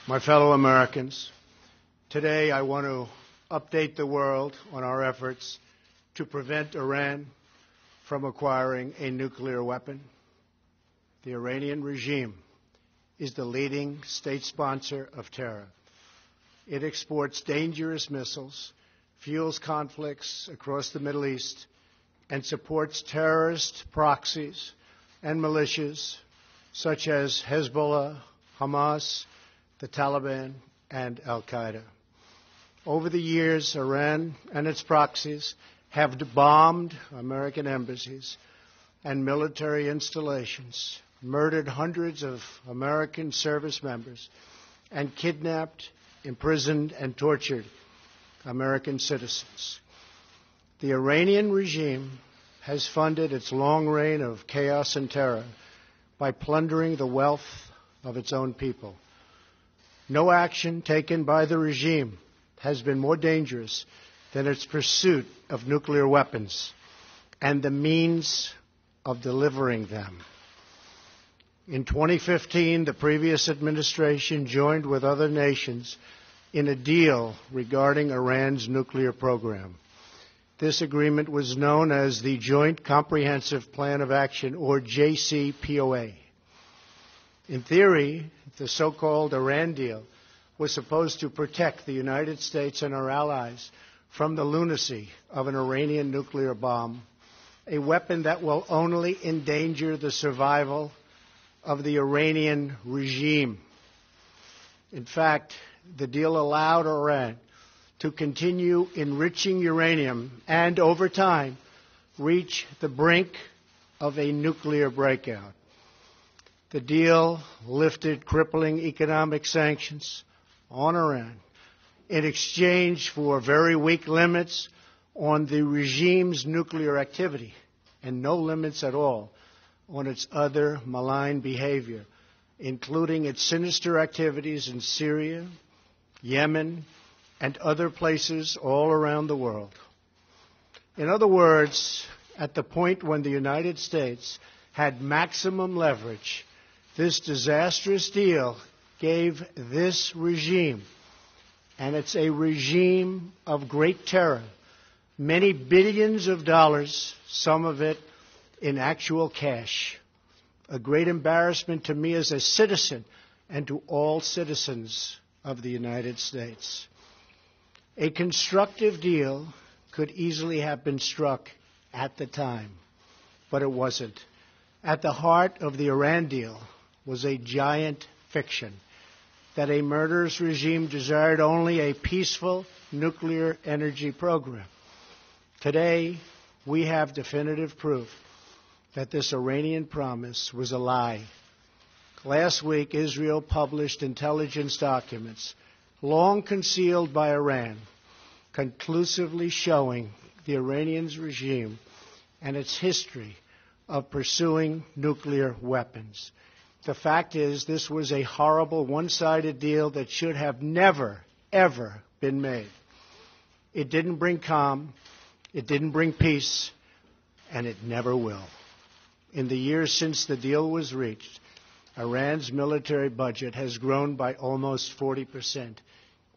My fellow Americans, today I want to update the world on our efforts to prevent Iran from acquiring a nuclear weapon. The Iranian regime is the leading state sponsor of terror. It exports dangerous missiles, fuels conflicts across the Middle East, and supports terrorist proxies and militias such as Hezbollah, Hamas, the Taliban, and al-Qaeda. Over the years, Iran and its proxies have bombed American embassies and military installations, murdered hundreds of American service members, and kidnapped, imprisoned, and tortured American citizens. The Iranian regime has funded its long reign of chaos and terror by plundering the wealth of its own people. No action taken by the regime has been more dangerous than its pursuit of nuclear weapons and the means of delivering them. In 2015, the previous administration joined with other nations in a deal regarding Iran's nuclear program. This agreement was known as the Joint Comprehensive Plan of Action, or JCPOA. In theory, the so-called Iran deal was supposed to protect the United States and our allies from the lunacy of an Iranian nuclear bomb, a weapon that will only endanger the survival of the Iranian regime. In fact, the deal allowed Iran to continue enriching uranium and, over time, reach the brink of a nuclear breakout. The deal lifted crippling economic sanctions on Iran in exchange for very weak limits on the regime's nuclear activity and no limits at all on its other malign behavior, including its sinister activities in Syria, Yemen, and other places all around the world. In other words, at the point when the United States had maximum leverage, this disastrous deal gave this regime, and it's a regime of great terror, many billions of dollars, some of it in actual cash. A great embarrassment to me as a citizen and to all citizens of the United States. A constructive deal could easily have been struck at the time, but it wasn't. At the heart of the Iran deal was a giant fiction that a murderous regime desired only a peaceful nuclear energy program. Today, we have definitive proof that this Iranian promise was a lie. Last week, Israel published intelligence documents long concealed by Iran, conclusively showing the Iranian regime and its history of pursuing nuclear weapons. The fact is, this was a horrible one-sided deal that should have never, ever been made. It didn't bring calm, it didn't bring peace, and it never will. In the years since the deal was reached, Iran's military budget has grown by almost 40%,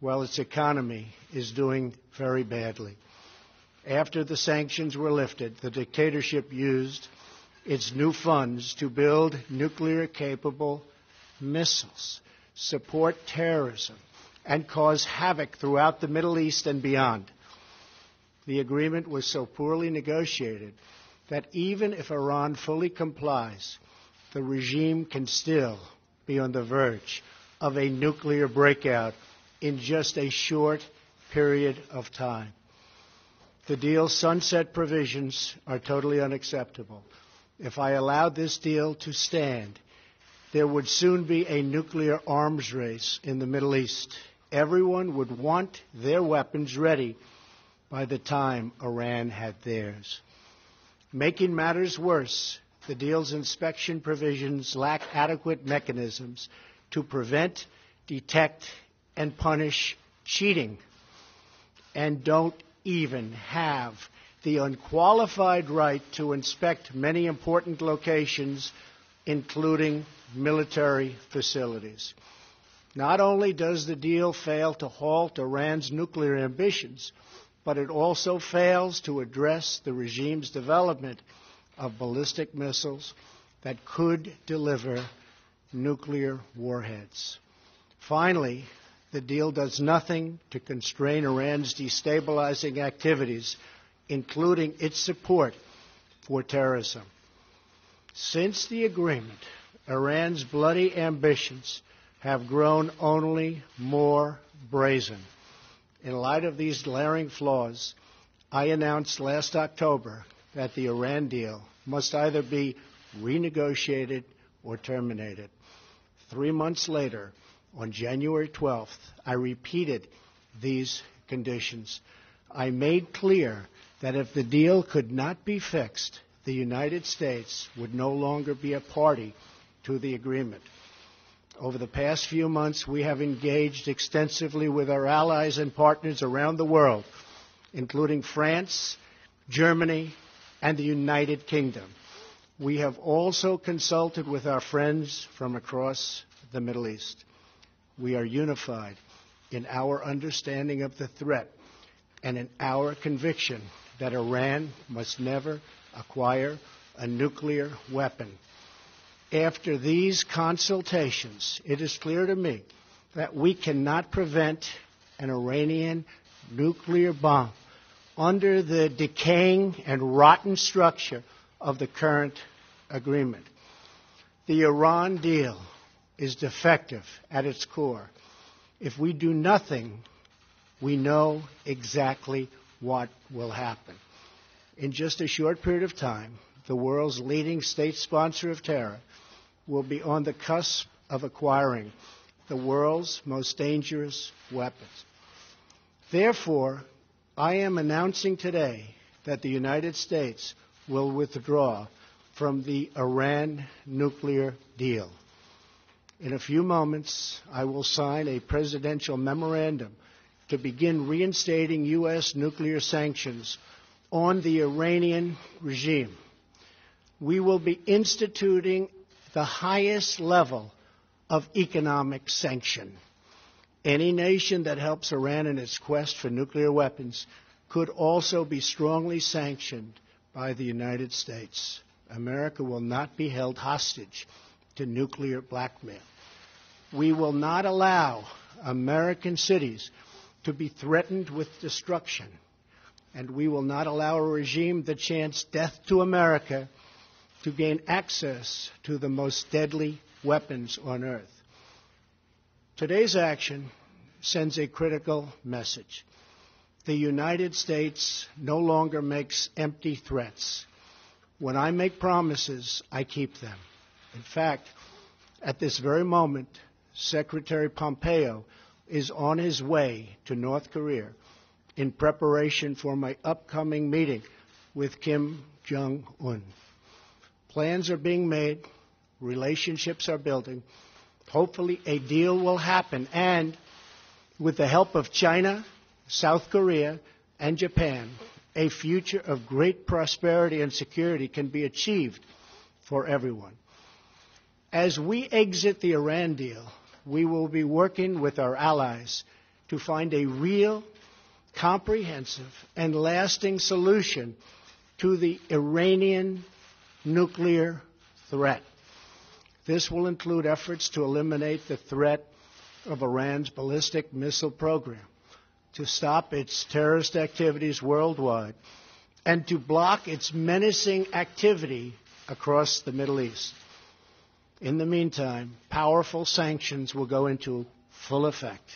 while its economy is doing very badly. After the sanctions were lifted, the dictatorship used its new funds to build nuclear-capable missiles, support terrorism, and cause havoc throughout the Middle East and beyond. The agreement was so poorly negotiated that even if Iran fully complies, the regime can still be on the verge of a nuclear breakout in just a short period of time. The deal's sunset provisions are totally unacceptable. If I allowed this deal to stand, there would soon be a nuclear arms race in the Middle East. Everyone would want their weapons ready by the time Iran had theirs. Making matters worse, the deal's inspection provisions lack adequate mechanisms to prevent, detect, and punish cheating, and don't even have the unqualified right to inspect many important locations, including military facilities. Not only does the deal fail to halt Iran's nuclear ambitions, but it also fails to address the regime's development of ballistic missiles that could deliver nuclear warheads. Finally, the deal does nothing to constrain Iran's destabilizing activities, including its support for terrorism. Since the agreement, Iran's bloody ambitions have grown only more brazen. In light of these glaring flaws, I announced last October that the Iran deal must either be renegotiated or terminated. 3 months later, on January 12th, I repeated these conditions. I made clear that if the deal could not be fixed, the United States would no longer be a party to the agreement. Over the past few months, we have engaged extensively with our allies and partners around the world, including France, Germany, and the United Kingdom. We have also consulted with our friends from across the Middle East. We are unified in our understanding of the threat and in our conviction that Iran must never acquire a nuclear weapon. After these consultations, it is clear to me that we cannot prevent an Iranian nuclear bomb under the decaying and rotten structure of the current agreement. The Iran deal is defective at its core. If we do nothing, we know exactly what will happen. In just a short period of time, the world's leading state sponsor of terror will be on the cusp of acquiring the world's most dangerous weapons. Therefore, I am announcing today that the United States will withdraw from the Iran nuclear deal. In a few moments, I will sign a presidential memorandum to begin reinstating U.S. nuclear sanctions on the Iranian regime. We will be instituting the highest level of economic sanction. Any nation that helps Iran in its quest for nuclear weapons could also be strongly sanctioned by the United States. America will not be held hostage to nuclear blackmail. We will not allow American cities to be threatened with destruction, and we will not allow a regime that chants death to America to gain access to the most deadly weapons on earth. Today's action sends a critical message. The United States no longer makes empty threats. When I make promises, I keep them. In fact, at this very moment, Secretary Pompeo is on his way to North Korea in preparation for my upcoming meeting with Kim Jong-un. Plans are being made, relationships are building. Hopefully a deal will happen, and with the help of China, South Korea, and Japan, a future of great prosperity and security can be achieved for everyone. As we exit the Iran deal, we will be working with our allies to find a real, comprehensive, and lasting solution to the Iranian nuclear threat. This will include efforts to eliminate the threat of Iran's ballistic missile program, to stop its terrorist activities worldwide, and to block its menacing activity across the Middle East. In the meantime, powerful sanctions will go into full effect.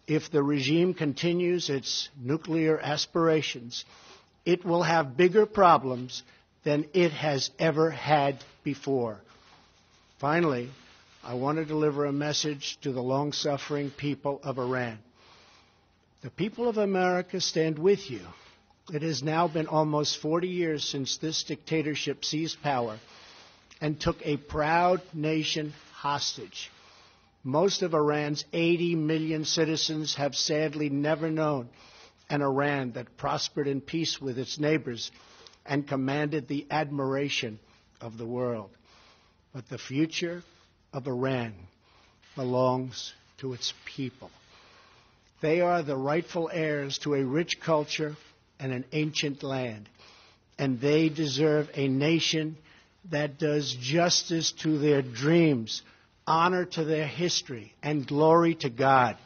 If the regime continues its nuclear aspirations, it will have bigger problems than it has ever had before. Finally, I want to deliver a message to the long-suffering people of Iran. The people of America stand with you. It has now been almost 40 years since this dictatorship seized power and took a proud nation hostage. Most of Iran's 80 million citizens have sadly never known an Iran that prospered in peace with its neighbors and commanded the admiration of the world. But the future of Iran belongs to its people. They are the rightful heirs to a rich culture and an ancient land, and they deserve a nation that does justice to their dreams, honor to their history, and glory to God.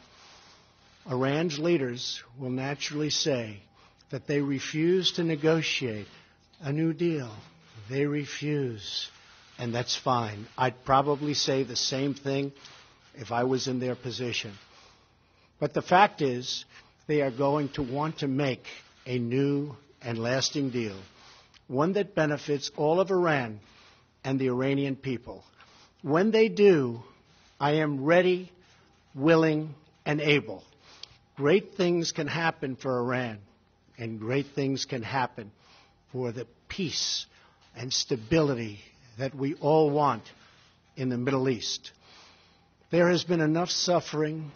Iran's leaders will naturally say that they refuse to negotiate a new deal. They refuse, and that's fine. I'd probably say the same thing if I was in their position. But the fact is, they are going to want to make a new and lasting deal, one that benefits all of Iran and the Iranian people. When they do, I am ready, willing, and able. Great things can happen for Iran, and great things can happen for the peace and stability that we all want in the Middle East. There has been enough suffering,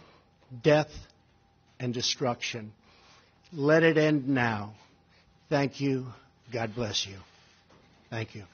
death, and destruction. Let it end now. Thank you. God bless you. Thank you.